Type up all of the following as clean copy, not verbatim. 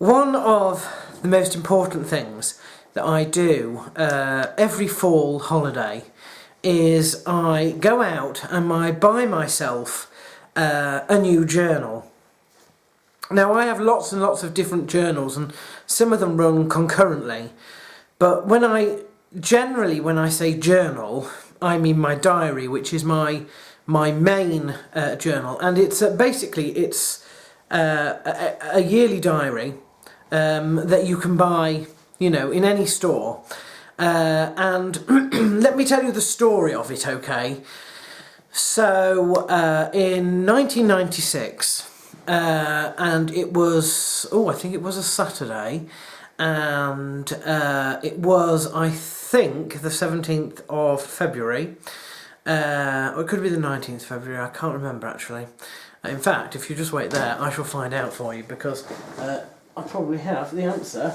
One of the most important things that I do every fall holiday is I go out and I buy myself a new journal. Now I have lots and lots of different journals and some of them run concurrently, but when I say journal, I mean my diary, which is my main journal, and it's basically a yearly diary that you can buy, in any store. And let me tell you the story of it, okay? So, in 1996, and it was, I think it was a Saturday, and it was, I think, the 17th of February, or it could be the 19th of February, I can't remember actually. In fact, if you just wait there, I shall find out for you, because I probably have the answer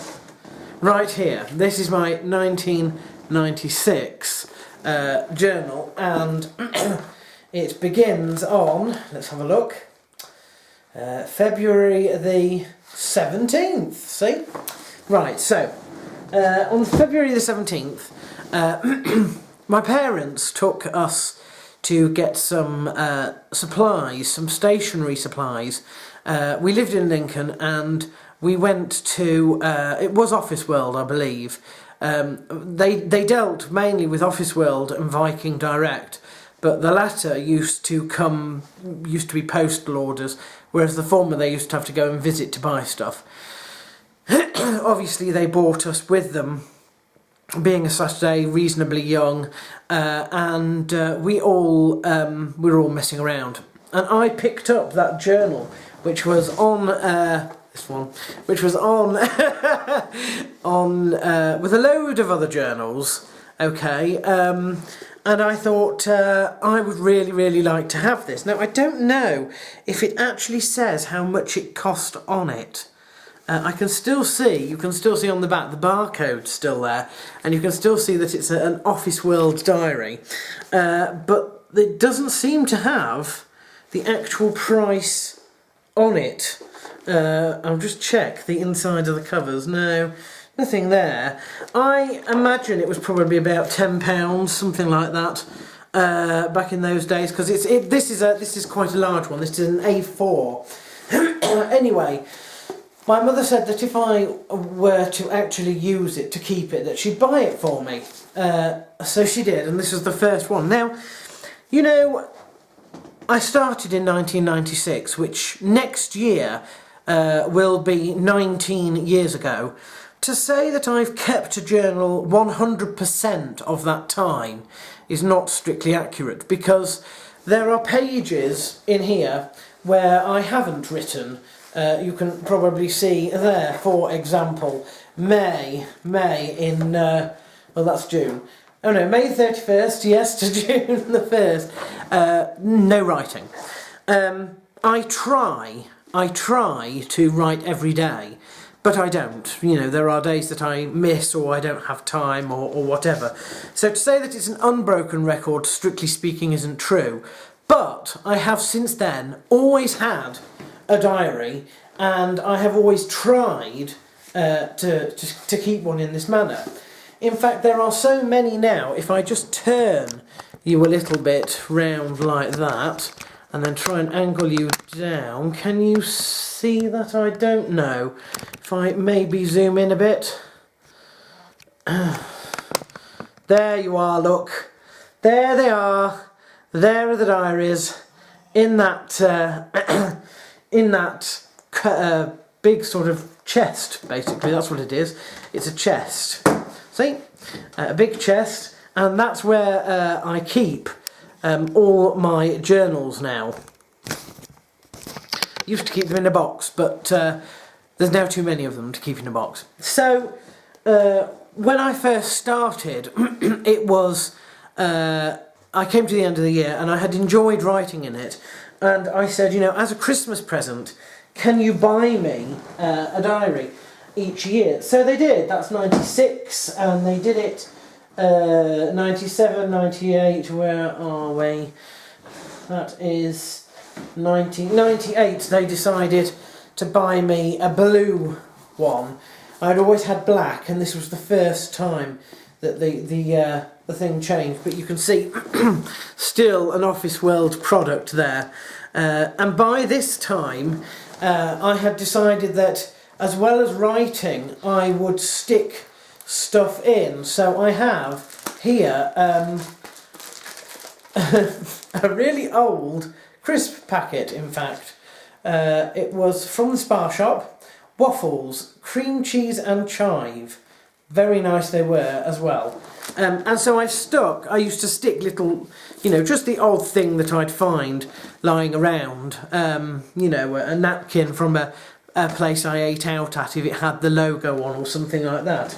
right here. This is my 1996 journal, and it begins on, let's have a look, February the 17th, see? Right, so, on February the 17th, my parents took us to get some supplies, some stationery supplies. We lived in Lincoln, and we went to, it was Office World, I believe. They dealt mainly with Office World and Viking Direct, but the latter used to be postal orders, whereas the former they used to have to go and visit to buy stuff. Obviously they brought us with them, being a Saturday, reasonably young, and we were all messing around. And I picked up that journal, which was on this one, which was on with a load of other journals. Okay, and I thought I would really like to have this. Now I don't know if it actually says how much it cost on it. You can still see on the back the barcode's still there, and you can still see that it's an Office World diary, but it doesn't seem to have the actual price on it. I'll just check the inside of the covers. No, nothing there. I imagine it was probably about £10, something like that, back in those days, because this is quite a large one. This is an A4. Anyway. My mother said that if I were to actually use it, to keep it, that she'd buy it for me. So she did, and this was the first one. Now, I started in 1996, which next year will be 19 years ago. To say that I've kept a journal 100% of that time is not strictly accurate, because there are pages in here where I haven't written. You can probably see there, for example, May in, well that's June. Oh no, May 31st, yes, to June the 1st. No writing. I try to write every day, but I don't. There are days that I miss, or I don't have time, or whatever. So to say that it's an unbroken record, strictly speaking, isn't true. But I have since then always had a diary, and I have always tried to keep one in this manner. In fact, there are so many now. If I just turn you a little bit round like that, and then try and angle you down, can you see that? I don't know. If I maybe zoom in a bit. There you are, look. There they are. There are the diaries in that big sort of chest, basically. That's what it is. It's a chest. See? A big chest, and that's where I keep all my journals now. Used to keep them in a box, but there's now too many of them to keep in a box. So, when I first started, it was... I came to the end of the year and I had enjoyed writing in it, and I said, as a Christmas present, can you buy me a diary each year? So they did. That's 96, and they did it 97, 98, where are we? That is 1998. They decided to buy me a blue one. I'd always had black, and this was the first time that the thing changed. But you can see still an Office World product there. And by this time, I had decided that as well as writing, I would stick stuff in. So I have here a really old crisp packet, in fact. It was from the Spar Shop. Waffles, cream cheese and chive. Very nice they were as well. And so I used to stick little, you know, just the odd thing that I'd find lying around. You know, a napkin from a place I ate out at, if it had the logo on or something like that.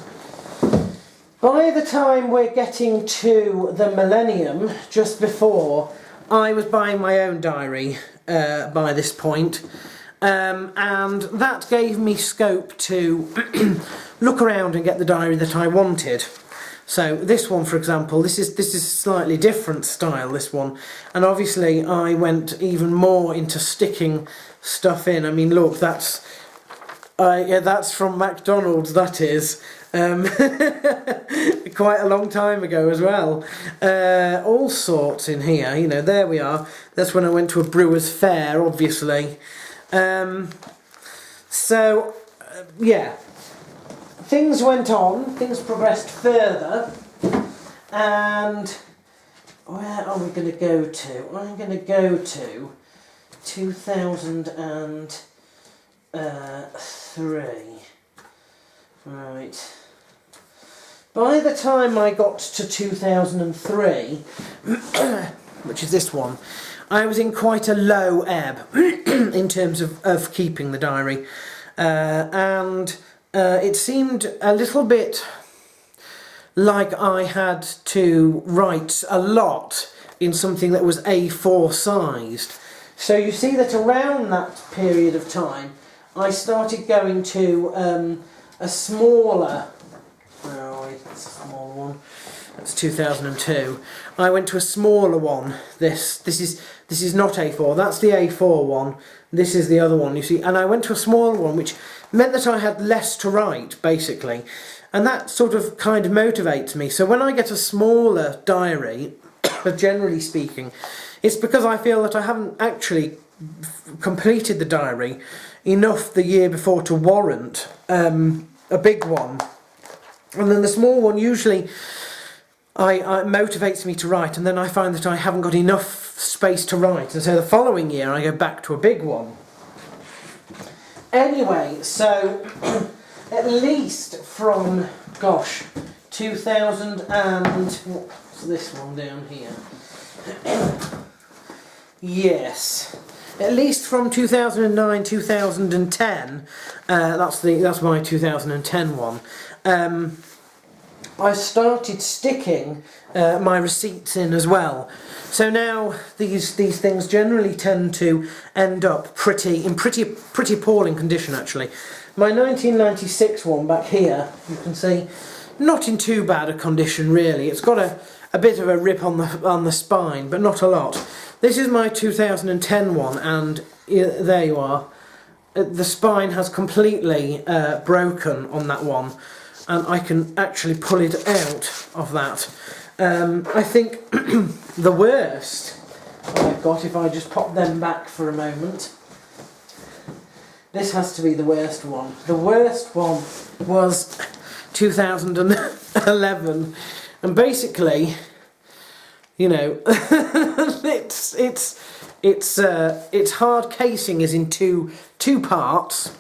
By the time we're getting to the millennium, just before, I was buying my own diary by this point. And that gave me scope to look around and get the diary that I wanted. So this one, for example, this is slightly different style, this one, and obviously I went even more into sticking stuff in. I mean, look, that's from McDonald's, that is. Quite a long time ago as well. All sorts in here, you know, there we are. That's when I went to a brewer's fair, obviously. Yeah, things went on, things progressed further, and where are we going to go to? I'm going to go to 2003. Right. By the time I got to 2003, which is this one, I was in quite a low ebb in terms of keeping the diary, and it seemed a little bit like I had to write a lot in something that was A4 sized. So you see that around that period of time I started going to a smaller, where are we? That's a small one. That's 2002. I went to a smaller one. This is not A4. That's the A4 one. This is the other one, you see. And I went to a smaller one, which meant that I had less to write, basically. And that sort of kind of motivates me. So when I get a smaller diary, generally speaking, it's because I feel that I haven't actually completed the diary enough the year before to warrant a big one. And then the small one usually I motivates me to write, and then I find that I haven't got enough space to write, and so the following year I go back to a big one. Anyway, so at least from, gosh, 2000 and what's this one down here? Yes, at least from 2009, 2010. That's my 2010 one. I started sticking my receipts in as well. So now these things generally tend to end up pretty appalling condition, actually. My 1996 one back here, you can see, not in too bad a condition really. It's got a bit of a rip on the spine, but not a lot. This is my 2010 one, and there you are. The spine has completely broken on that one, and I can actually pull it out of that. I think the worst I've got, if I just pop them back for a moment, this has to be the worst one. The worst one was 2011, and basically, you know, its hard casing is in two parts,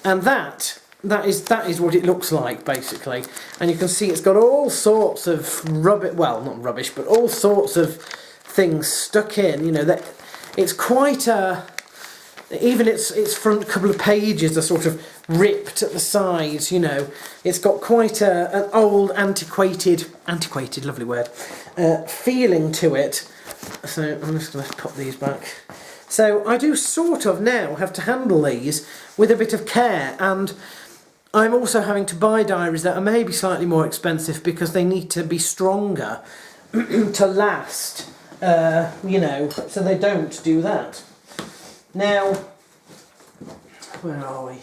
and that is what it looks like, basically. And you can see it's got all sorts of rubbish, well, not rubbish, but all sorts of things stuck in, you know, that it's quite a, even its front couple of pages are sort of ripped at the sides, you know. It's got quite an old, antiquated, lovely word, feeling to it. So I'm just going to pop these back. So I do sort of now have to handle these with a bit of care, and I'm also having to buy diaries that are maybe slightly more expensive because they need to be stronger to last, you know, so they don't do that. Now, where are we?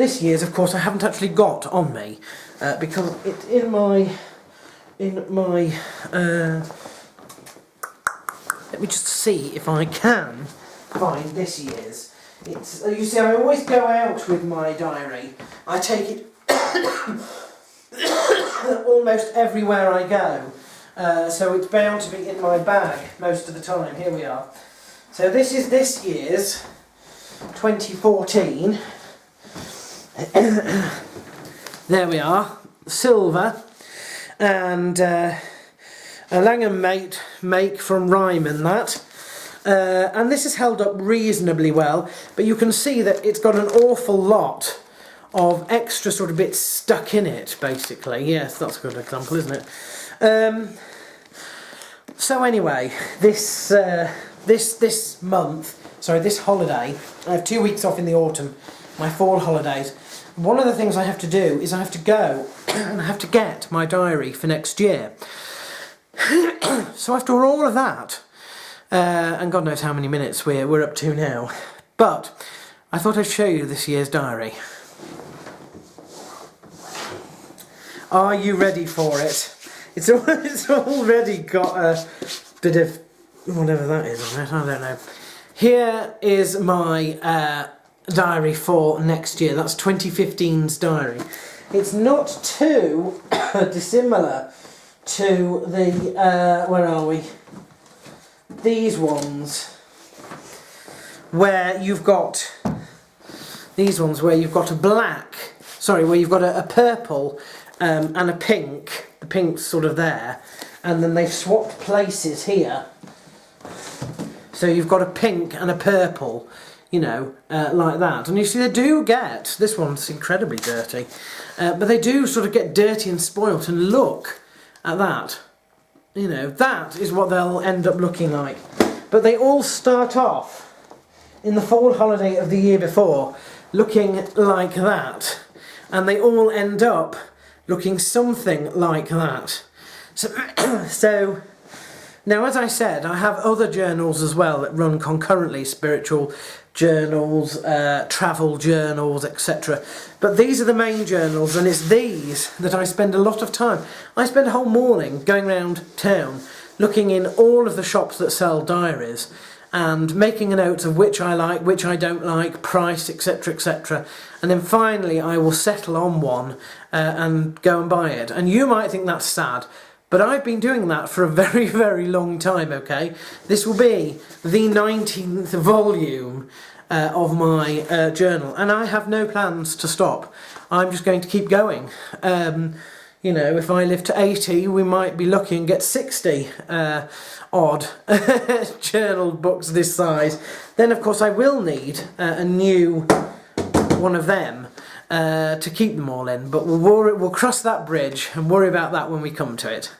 This year's, of course, I haven't actually got on me because it's in my let me just see if I can find this year's. It's, you see, I always go out with my diary. I take it almost everywhere I go. So it's bound to be in my bag most of the time. Here we are. So this is this year's 2014. There we are, silver, and a Langham make from Ryman that. And this is held up reasonably well, but you can see that it's got an awful lot of extra sort of bits stuck in it, basically. Yes, that's a good example, isn't it? So anyway, this holiday, I have 2 weeks off in the autumn, my fall holidays. One of the things I have to do is I have to go and I have to get my diary for next year. So after all of that, and God knows how many minutes we're up to now, but I thought I'd show you this year's diary. Are you ready for it? It's already got a bit of whatever that is on it, I don't know. Here is my diary for next year. That's 2015's diary. It's not too dissimilar to the, where are we? These ones, where you've got, where you've got a purple and a pink. The pink's sort of there, and then they've swapped places here. So you've got a pink and a purple, you know, like that. And you see they do get, this one's incredibly dirty, but they do sort of get dirty and spoilt, and look at that. You know, that is what they'll end up looking like. But they all start off in the fall holiday of the year before looking like that, and they all end up looking something like that. So now, as I said, I have other journals as well that run concurrently, spiritual journals, travel journals, etc. But these are the main journals, and it's these that I spend a lot of time. I spend a whole morning going around town, looking in all of the shops that sell diaries, and making a note of which I like, which I don't like, price, etc, etc. And then finally I will settle on one and go and buy it. And you might think that's sad, but I've been doing that for a very, very long time, okay? This will be the 19th volume of my journal, and I have no plans to stop. I'm just going to keep going. You know, if I live to 80, we might be lucky and get 60 odd journal books this size. Then, of course, I will need a new one of them to keep them all in, but we'll cross that bridge and worry about that when we come to it.